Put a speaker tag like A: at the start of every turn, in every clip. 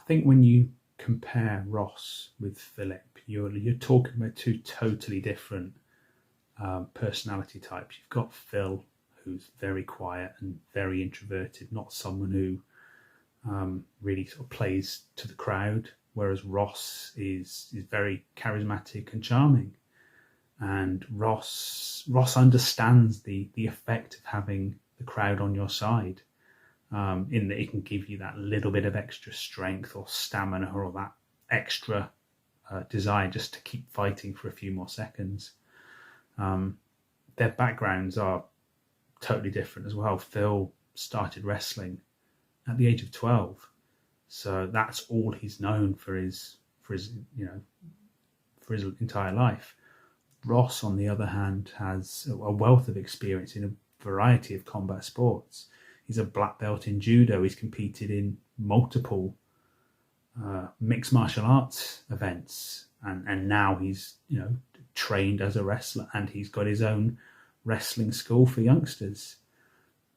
A: think when you compare Ross with Philip, you're talking about two totally different personality types. You've got Phil, who's very quiet and very introverted, not someone who really sort of plays to the crowd, whereas Ross is very charismatic and charming. And Ross understands the effect of having the crowd on your side, in that it can give you that little bit of extra strength or stamina or that extra desire just to keep fighting for a few more seconds. Their backgrounds are totally different as well. Phil started wrestling at the age of 12, so that's all he's known for his entire life. Ross, on the other hand, has a wealth of experience in a variety of combat sports. He's a black belt in judo. He's competed in multiple mixed martial arts events, and now he's trained as a wrestler, and he's got his own wrestling school for youngsters.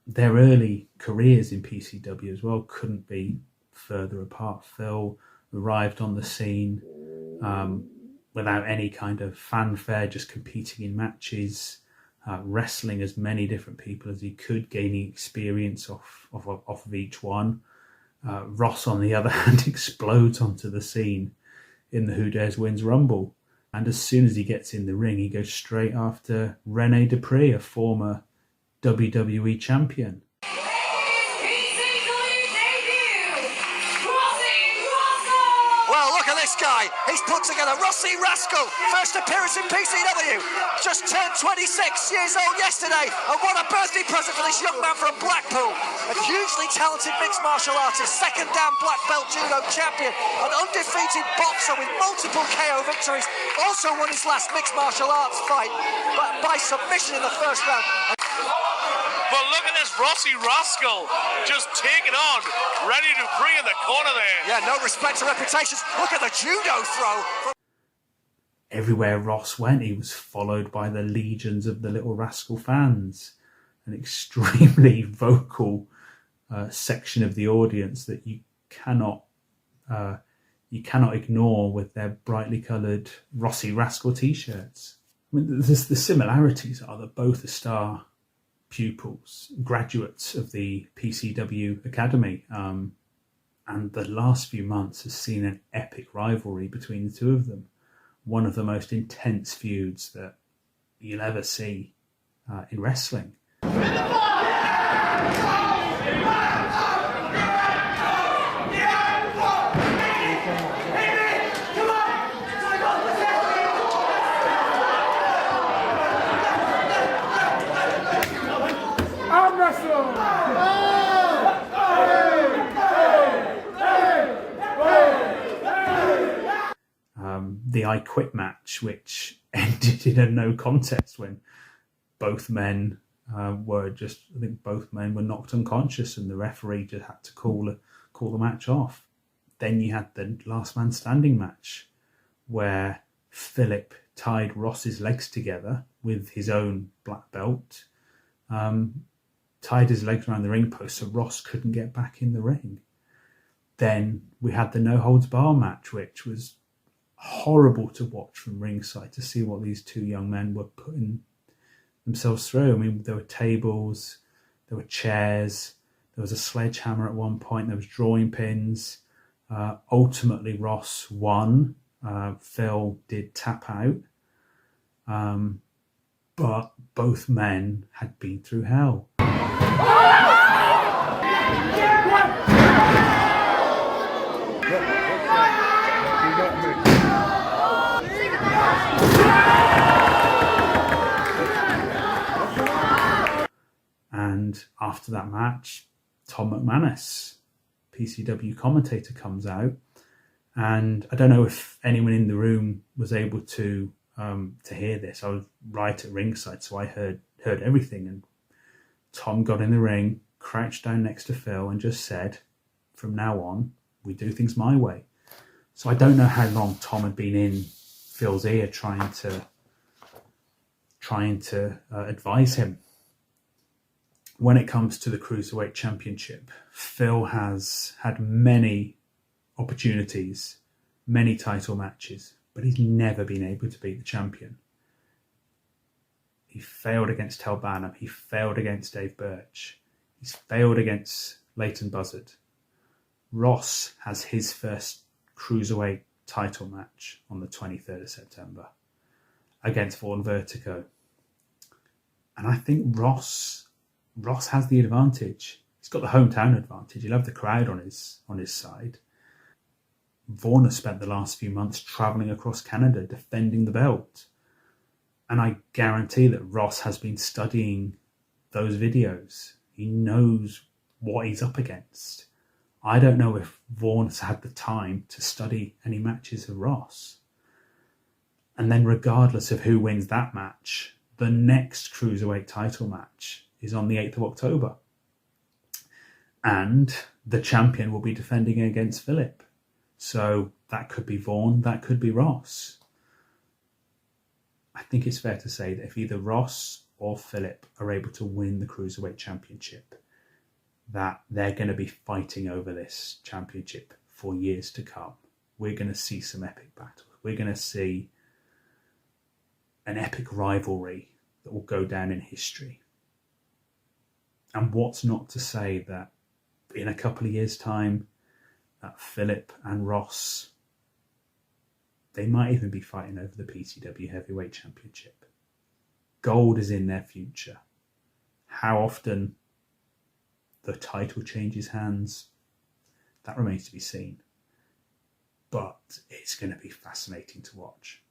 A: Their early careers in PCW as well couldn't be further apart. Phil arrived on the scene without any kind of fanfare, just competing in matches, wrestling as many different people as he could, gaining experience off of each one. Ross, on the other hand, explodes onto the scene in the Who Dares Wins Rumble. And as soon as he gets in the ring, he goes straight after Rene Dupree, a former WWE champion.
B: Well, look at this guy. He's put together Rossy Rascal. First appearance in PCW. Just turned 26 years old yesterday. And what a birthday present for this young man from Blackpool. A hugely talented mixed martial artist, second dan black belt judo champion, an undefeated boxer with multiple KO victories. Also won his last mixed martial arts fight by submission in the first round.
C: But look at this Rossy Rascal just taking on Rene Dupree in the corner there.
B: Yeah, no respect to reputations. Look at the judo throw.
A: Everywhere Ross went, he was followed by the legions of the Little Rascal fans, an extremely vocal section of the audience that you cannot ignore with their brightly coloured Rossy Rascal t-shirts. I mean, the similarities are that both are star pupils, graduates of the PCW Academy, and the last few months has seen an epic rivalry between the two of them. One of the most intense feuds that you'll ever see in wrestling. The I Quit match, which ended in a no contest when both men were knocked unconscious and the referee just had to call the match off. Then you had the last man standing match where Philip tied Ross's legs together with his own black belt, tied his legs around the ring post so Ross couldn't get back in the ring. Then we had the no holds bar match, which was horrible to watch from ringside, to see what these two young men were putting themselves through. I mean, there were tables, there were chairs, there was a sledgehammer at one point, there was drawing pins. Ultimately, Ross won. Phil did tap out. But both men had been through hell. And after that match, Tom McManus, PCW commentator, comes out, and I don't know if anyone in the room was able to hear this. I was right at ringside, so I heard everything. And Tom got in the ring, crouched down next to Phil, and just said, "From now on, we do things my way." So I don't know how long Tom had been in Phil's ear, trying to advise him. When it comes to the Cruiserweight Championship, Phil has had many opportunities, many title matches, but he's never been able to beat the champion. He failed against Tel Bannum. He failed against Dave Birch. He's failed against Leighton Buzzard. Ross has his first cruiserweight title match on the 23rd of September against Vaughan Vertigo. And I think Ross has the advantage. He's got the hometown advantage. He'll have the crowd on his side. Vaughan has spent the last few months travelling across Canada defending the belt. And I guarantee that Ross has been studying those videos. He knows what he's up against. I don't know if Vaughan has had the time to study any matches of Ross. And then regardless of who wins that match, the next cruiserweight title match is on the 8th of October. And the champion will be defending against Philip. So that could be Vaughan, that could be Ross. I think it's fair to say that if either Ross or Philip are able to win the Cruiserweight Championship, that they're going to be fighting over this championship for years to come. We're going to see some epic battles. We're going to see an epic rivalry that will go down in history. And what's not to say that in a couple of years' time, that Philip and Ross, they might even be fighting over the PCW Heavyweight Championship. Gold is in their future. How often the title changes hands, that remains to be seen. But it's going to be fascinating to watch.